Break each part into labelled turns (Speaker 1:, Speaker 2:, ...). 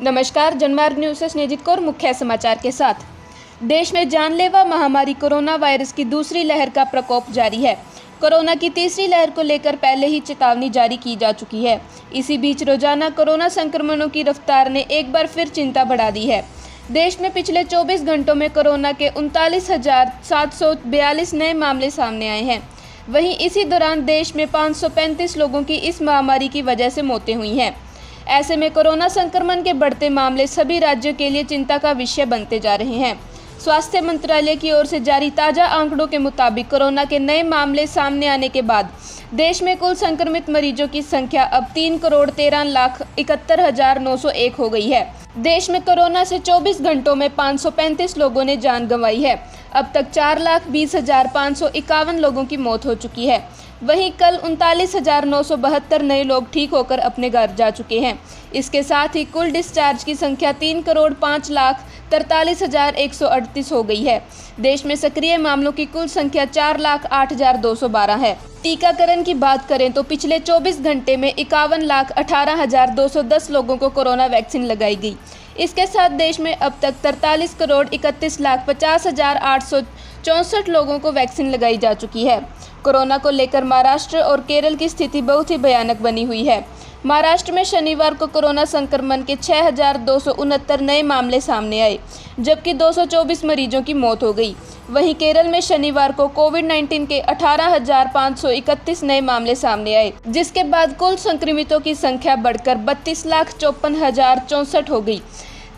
Speaker 1: नमस्कार, जनमार्ग न्यूज से स्नेहित कौर मुख्य समाचार के साथ। देश में जानलेवा महामारी कोरोना वायरस की दूसरी लहर का प्रकोप जारी है। कोरोना की तीसरी लहर को लेकर पहले ही चेतावनी जारी की जा चुकी है। इसी बीच रोजाना कोरोना संक्रमणों की रफ्तार ने एक बार फिर चिंता बढ़ा दी है। देश में पिछले 24 घंटों में कोरोना के 39,742 नए मामले सामने आए हैं। वहीं इसी दौरान देश में 535 लोगों की इस महामारी की वजह से मौतें हुई हैं। ऐसे में कोरोना संक्रमण के बढ़ते मामले सभी राज्यों के लिए चिंता का विषय बनते जा रहे हैं। स्वास्थ्य मंत्रालय की ओर से जारी ताज़ा आंकड़ों के मुताबिक कोरोना के नए मामले सामने आने के बाद देश में कुल संक्रमित मरीजों की संख्या अब 3,13,71,901 हो गई है। देश में कोरोना से 24 घंटों में 535 लोगों ने जान गंवाई है। अब तक 4,20,551 लोगों की मौत हो चुकी है। वहीं कल 39,972 नए लोग ठीक होकर अपने घर जा चुके हैं। इसके साथ ही कुल डिस्चार्ज की संख्या 3,05,43,138 हो गई है। देश में सक्रिय मामलों की कुल संख्या 4,08,212 है। टीकाकरण की बात करें तो पिछले 24 घंटे में 51,18,210 लोगों को कोरोना वैक्सीन लगाई गई। इसके साथ देश में अब तक 43,31,50,864 लोगों को वैक्सीन लगाई जा चुकी है। कोरोना को लेकर महाराष्ट्र और केरल की स्थिति बहुत ही भयानक बनी हुई है। महाराष्ट्र में शनिवार को कोरोना संक्रमण के 6,269 नए मामले सामने आए, जबकि 224 मरीजों की मौत हो गई। वहीं केरल में शनिवार को कोविड-19 के 18,531 नए मामले सामने आए, जिसके बाद कुल संक्रमितों की संख्या बढ़कर 32,54,064 हो गई।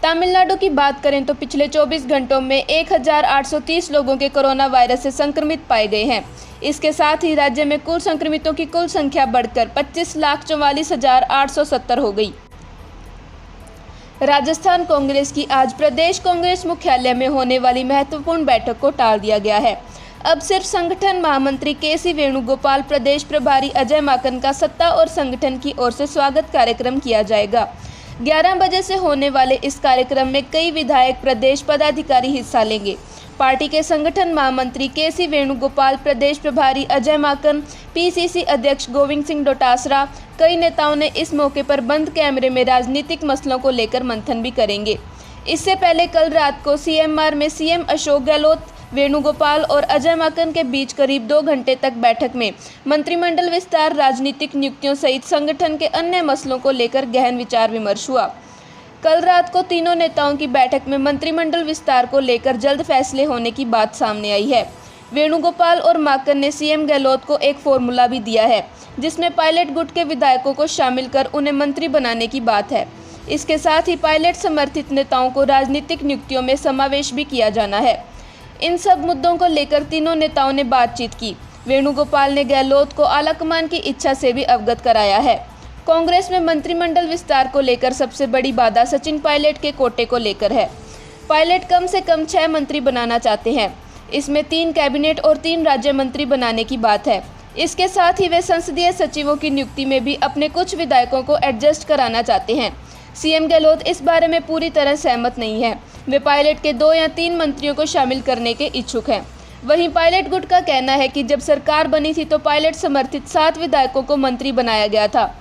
Speaker 1: तमिलनाडु की बात करें तो पिछले 24 घंटों में 1,830 लोगों के कोरोना वायरस से संक्रमित पाए गए हैं। इसके साथ ही राज्य में कुल संक्रमितों की कुल संख्या बढ़कर 25,44,870 हो गई। राजस्थान कांग्रेस की आज प्रदेश कांग्रेस मुख्यालय में होने वाली महत्वपूर्ण बैठक को टाल दिया गया है। अब सिर्फ संगठन महामंत्री के.सी. वेणुगोपाल, प्रदेश प्रभारी अजय माकन का सत्ता और संगठन की ओर से स्वागत कार्यक्रम किया जाएगा। 11 बजे से होने वाले इस कार्यक्रम में कई विधायक, प्रदेश पदाधिकारी हिस्सा लेंगे। पार्टी के संगठन महामंत्री के.सी. वेणुगोपाल, प्रदेश प्रभारी अजय माकन, पीसीसी अध्यक्ष गोविंद सिंह डोटासरा, कई नेताओं ने इस मौके पर बंद कैमरे में राजनीतिक मसलों को लेकर मंथन भी करेंगे। इससे पहले कल रात को सीएमआर में सीएम अशोक गहलोत, वेणुगोपाल और अजय माकन के बीच करीब 2 घंटे तक बैठक में मंत्रिमंडल विस्तार, राजनीतिक नियुक्तियों सहित संगठन के अन्य मसलों को लेकर गहन विचार विमर्श हुआ। कल रात को तीनों नेताओं की बैठक में मंत्रिमंडल विस्तार को लेकर जल्द फैसले होने की बात सामने आई है। वेणुगोपाल और माकन ने सीएम गहलोत को एक फॉर्मूला भी दिया है, जिसमें पायलट गुट के विधायकों को शामिल कर उन्हें मंत्री बनाने की बात है। इसके साथ ही पायलट समर्थित नेताओं को राजनीतिक नियुक्तियों में समावेश भी किया जाना है। इन सब मुद्दों को लेकर तीनों नेताओं ने बातचीत की। वेणुगोपाल ने गहलोत को आलाकमान की इच्छा से भी अवगत कराया है। कांग्रेस में मंत्रिमंडल विस्तार को लेकर सबसे बड़ी बाधा सचिन पायलट के कोटे को लेकर है। पायलट कम से कम 6 मंत्री बनाना चाहते हैं। इसमें 3 कैबिनेट और 3 राज्य मंत्री बनाने की बात है। इसके साथ ही वे संसदीय सचिवों की नियुक्ति में भी अपने कुछ विधायकों को एडजस्ट कराना चाहते हैं। सीएम गहलोत इस बारे में पूरी तरह सहमत नहीं है। वे पायलट के 2 या 3 मंत्रियों को शामिल करने के इच्छुक हैं। वहीं पायलट गुट का कहना है कि जब सरकार बनी थी तो पायलट समर्थित 7 विधायकों को मंत्री बनाया गया था।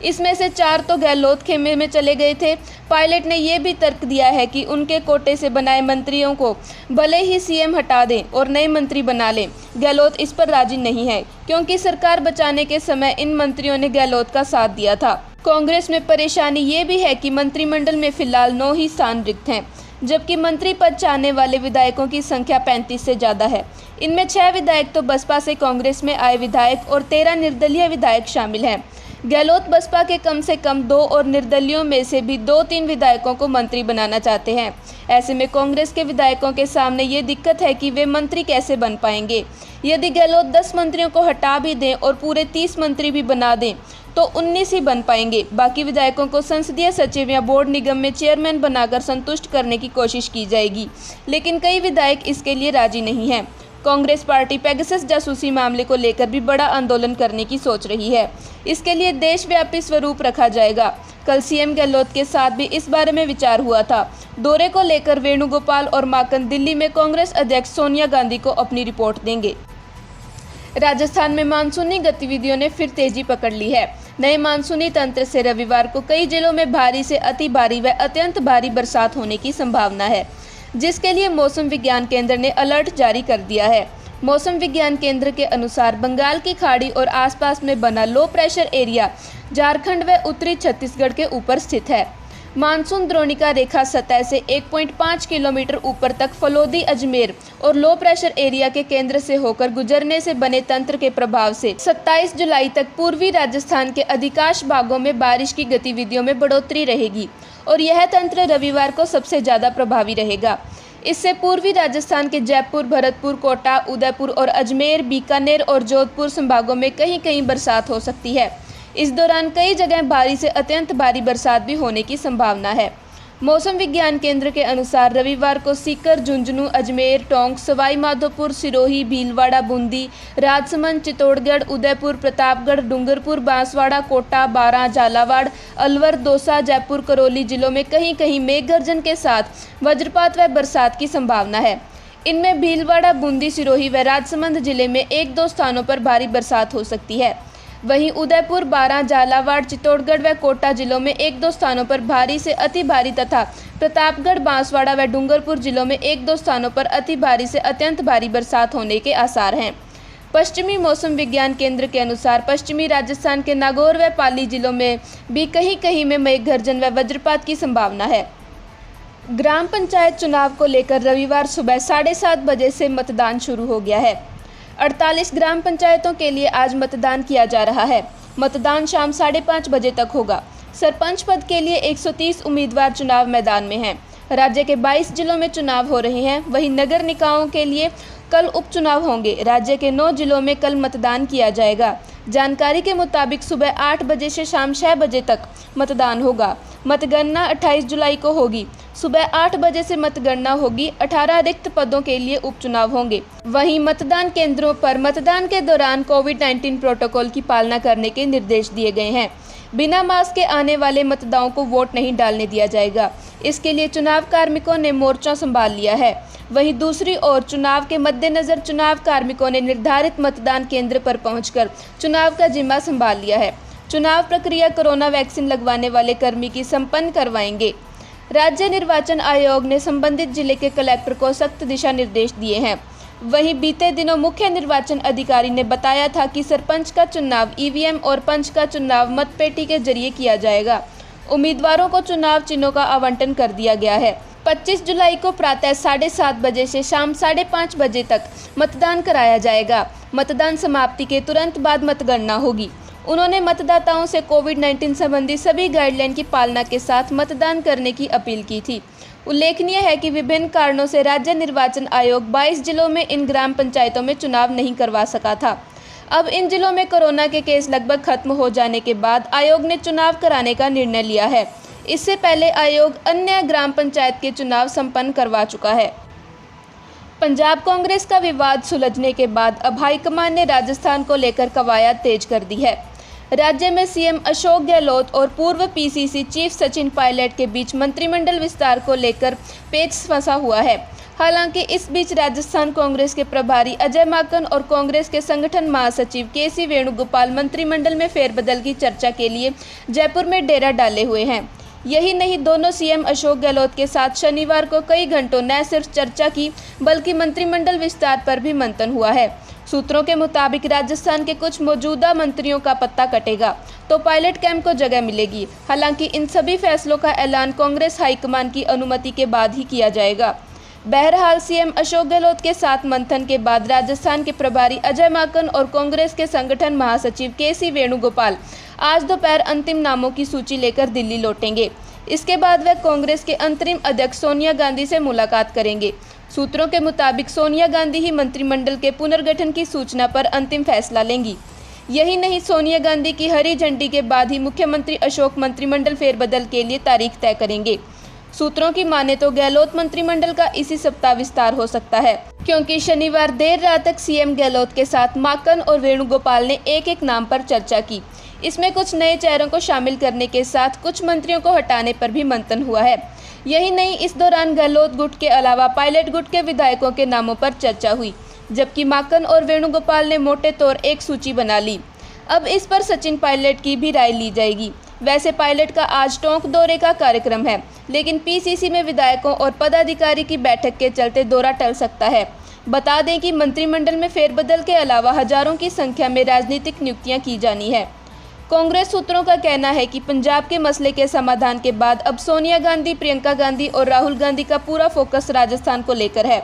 Speaker 1: इसमें से 4 तो गहलोत खेमे में चले गए थे। पायलट ने यह भी तर्क दिया है कि उनके कोटे से बनाए मंत्रियों को भले ही सीएम हटा दें और नए मंत्री बना लें, गहलोत इस पर राजी नहीं है, क्योंकि सरकार बचाने के समय इन मंत्रियों ने गहलोत का साथ दिया था। कांग्रेस में परेशानी ये भी है कि मंत्रिमंडल में फिलहाल 9 ही स्थान रिक्त हैं, जबकि मंत्री पद चाहने वाले विधायकों की संख्या 35 से ज़्यादा है। इनमें 6 विधायक तो बसपा से कांग्रेस में आए विधायक और 13 निर्दलीय विधायक शामिल हैं। गहलोत बसपा के कम से कम 2 और निर्दलियों में से भी 2-3 विधायकों को मंत्री बनाना चाहते हैं। ऐसे में कांग्रेस के विधायकों के सामने ये दिक्कत है कि वे मंत्री कैसे बन पाएंगे। यदि गहलोत 10 मंत्रियों को हटा भी दें और पूरे 30 मंत्री भी बना दें तो 19 ही बन पाएंगे। बाकी विधायकों को संसदीय सचिव या बोर्ड निगम में चेयरमैन बनाकर संतुष्ट करने की कोशिश की जाएगी, लेकिन कई विधायक इसके लिए राजी नहीं हैं। कांग्रेस पार्टी पेगासस जासूसी मामले को लेकर भी बड़ा आंदोलन करने की सोच रही है। इसके लिए देशव्यापी स्वरूप रखा जाएगा। कल सीएम गहलोत के साथ भी इस बारे में विचार हुआ था। दौरे को लेकर वेणुगोपाल और माकन दिल्ली में कांग्रेस अध्यक्ष सोनिया गांधी को अपनी रिपोर्ट देंगे। राजस्थान में मानसूनी गतिविधियों ने फिर तेजी पकड़ ली है। नए मानसूनी तंत्र से रविवार को कई जिलों में भारी से अति भारी व अत्यंत भारी बरसात होने की संभावना है, जिसके लिए मौसम विज्ञान केंद्र ने अलर्ट जारी कर दिया है। मौसम विज्ञान केंद्र के अनुसार बंगाल की खाड़ी और आसपास में बना लो प्रेशर एरिया झारखंड व उत्तरी छत्तीसगढ़ के ऊपर स्थित है। मानसून द्रोणिका रेखा सतह से 1.5 किलोमीटर ऊपर तक फलोदी, अजमेर और लो प्रेशर एरिया के केंद्र से होकर गुजरने से बने तंत्र के प्रभाव से 27 जुलाई तक पूर्वी राजस्थान के अधिकांश भागों में बारिश की गतिविधियों में बढ़ोतरी रहेगी और यह तंत्र रविवार को सबसे ज़्यादा प्रभावी रहेगा। इससे पूर्वी राजस्थान के जयपुर, भरतपुर, कोटा, उदयपुर और अजमेर, बीकानेर और जोधपुर संभागों में कहीं कहीं बरसात हो सकती है। इस दौरान कई जगह भारी से अत्यंत भारी बरसात भी होने की संभावना है। मौसम विज्ञान केंद्र के अनुसार रविवार को सीकर, झुंझुनू, अजमेर, टोंक, सवाई माधोपुर, सिरोही, भीलवाड़ा, बूंदी, राजसमंद, चित्तौड़गढ़, उदयपुर, प्रतापगढ़, डूंगरपुर, बांसवाड़ा, कोटा, बारां, झालावाड़, अलवर, दौसा, जयपुर, करौली जिलों में कहीं कहीं मेघ गर्जन के साथ वज्रपात व बरसात की संभावना है। इनमें भीलवाड़ा, बूंदी, सिरोही व राजसमंद जिले में 1-2 स्थानों पर भारी बरसात हो सकती है। वहीं उदयपुर, बारां, झालावाड़, चित्तौड़गढ़ व कोटा जिलों में 1-2 स्थानों पर भारी से अति भारी तथा प्रतापगढ़, बांसवाड़ा व डूंगरपुर जिलों में 1-2 स्थानों पर अति भारी से अत्यंत भारी बरसात होने के आसार हैं। पश्चिमी मौसम विज्ञान केंद्र के अनुसार पश्चिमी राजस्थान के नागौर व पाली जिलों में भी कहीं कहीं में मेघ गर्जन व वज्रपात की संभावना है। ग्राम पंचायत चुनाव को लेकर रविवार सुबह 7:30 बजे से मतदान शुरू हो गया है। 48 ग्राम पंचायतों के लिए आज मतदान किया जा रहा है। मतदान शाम 5:30 बजे तक होगा। सरपंच पद के लिए 130 उम्मीदवार चुनाव मैदान में हैं। राज्य के 22 जिलों में चुनाव हो रहे हैं। वहीं नगर निकायों के लिए कल उपचुनाव होंगे। राज्य के 9 जिलों में कल मतदान किया जाएगा। जानकारी के मुताबिक सुबह 8 बजे से शाम 6 बजे तक मतदान होगा। मतगणना 28 जुलाई को होगी। सुबह 8 बजे से मतगणना होगी। 18 रिक्त पदों के लिए उपचुनाव होंगे। वहीं मतदान केंद्रों पर मतदान के दौरान कोविड-19 प्रोटोकॉल की पालना करने के निर्देश दिए गए हैं। बिना मास्क के आने वाले मतदाताओं को वोट नहीं डालने दिया जाएगा। इसके लिए चुनाव कार्मिकों ने मोर्चा संभाल लिया है। वहीं दूसरी ओर चुनाव के मद्देनजर चुनाव कार्मिकों ने निर्धारित मतदान केंद्र पर पहुंचकर चुनाव का जिम्मा संभाल लिया है। चुनाव प्रक्रिया कोरोना वैक्सीन लगवाने वाले कर्मी की संपन्न करवाएंगे। राज्य निर्वाचन आयोग ने संबंधित जिले के कलेक्टर को सख्त दिशा निर्देश दिए हैं। वहीं बीते दिनों मुख्य निर्वाचन अधिकारी ने बताया था कि सरपंच का चुनाव ईवीएम और पंच का चुनाव मतपेटी के जरिए किया जाएगा। उम्मीदवारों को चुनाव चिन्हों का आवंटन कर दिया गया है। 25 जुलाई को प्रातः 7:30 बजे से शाम 5:30 बजे तक मतदान कराया जाएगा। मतदान समाप्ति के तुरंत बाद मतगणना होगी। उन्होंने मतदाताओं से कोविड-19 संबंधी सभी गाइडलाइन की पालना के साथ मतदान करने की अपील की थी। उल्लेखनीय है कि विभिन्न कारणों से राज्य निर्वाचन आयोग 22 जिलों में इन ग्राम पंचायतों में चुनाव नहीं करवा सका था। अब इन जिलों में कोरोना के केस लगभग खत्म हो जाने के बाद आयोग ने चुनाव कराने का निर्णय लिया है। इससे पहले आयोग अन्य ग्राम पंचायत के चुनाव संपन्न करवा चुका है। पंजाब कांग्रेस का विवाद सुलझने के बाद अब हाईकमान ने राजस्थान को लेकर कवायद तेज कर दी है। राज्य में सीएम अशोक गहलोत और पूर्व पीसीसी चीफ सचिन पायलट के बीच मंत्रिमंडल विस्तार को लेकर पेच फंसा हुआ है। हालांकि इस बीच राजस्थान कांग्रेस के प्रभारी अजय माकन और कांग्रेस के संगठन महासचिव केसी वेणुगोपाल मंत्रिमंडल में फेरबदल की चर्चा के लिए जयपुर में डेरा डाले हुए हैं। यही नहीं, दोनों सीएम अशोक गहलोत के साथ शनिवार को कई घंटों न सिर्फ चर्चा की बल्कि मंत्रिमंडल विस्तार पर भी मंथन हुआ है। सूत्रों के मुताबिक राजस्थान के कुछ मौजूदा मंत्रियों का पत्ता कटेगा तो पायलट कैंप को जगह मिलेगी। हालांकि इन सभी फैसलों का ऐलान कांग्रेस हाईकमान की अनुमति के बाद ही किया जाएगा। बहरहाल सीएम अशोक गहलोत के साथ मंथन के बाद राजस्थान के प्रभारी अजय माकन और कांग्रेस के संगठन महासचिव केसी वेणुगोपाल आज दोपहर अंतिम नामों की सूची लेकर दिल्ली लौटेंगे। इसके बाद वे कांग्रेस के अंतरिम अध्यक्ष सोनिया गांधी से मुलाकात करेंगे। सूत्रों के मुताबिक सोनिया गांधी ही मंत्रिमंडल के पुनर्गठन की सूचना पर अंतिम फैसला लेंगी। यही नहीं, सोनिया गांधी की हरी झंडी के बाद ही मुख्यमंत्री अशोक मंत्रिमंडल फेरबदल के लिए तारीख तय करेंगे। सूत्रों की माने तो गहलोत मंत्रिमंडल का इसी सप्ताह विस्तार हो सकता है, क्योंकि शनिवार देर रात तक सीएम गहलोत के साथ माकन और वेणुगोपाल ने एक नाम पर चर्चा की। इसमें कुछ नए चेहरों को शामिल करने के साथ कुछ मंत्रियों को हटाने पर भी मंथन हुआ है। यही नहीं, इस दौरान गहलोत गुट के अलावा पायलट गुट के विधायकों के नामों पर चर्चा हुई, जबकि माकन और वेणुगोपाल ने मोटे तौर एक सूची बना ली। अब इस पर सचिन पायलट की भी राय ली जाएगी। वैसे पायलट का आज टोंक दौरे का कार्यक्रम है, लेकिन पीसीसी में विधायकों और पदाधिकारी की बैठक के चलते दौरा टल सकता है। बता दें कि मंत्रिमंडल में फेरबदल के अलावा हजारों की संख्या में राजनीतिक नियुक्तियां की जानी है। कांग्रेस सूत्रों का कहना है कि पंजाब के मसले के समाधान के बाद अब सोनिया गांधी, प्रियंका गांधी और राहुल गांधी का पूरा फोकस राजस्थान को लेकर है।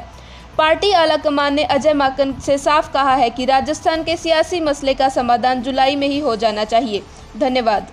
Speaker 1: पार्टी आलाकमान ने अजय माकन से साफ कहा है कि राजस्थान के सियासी मसले का समाधान जुलाई में ही हो जाना चाहिए। धन्यवाद।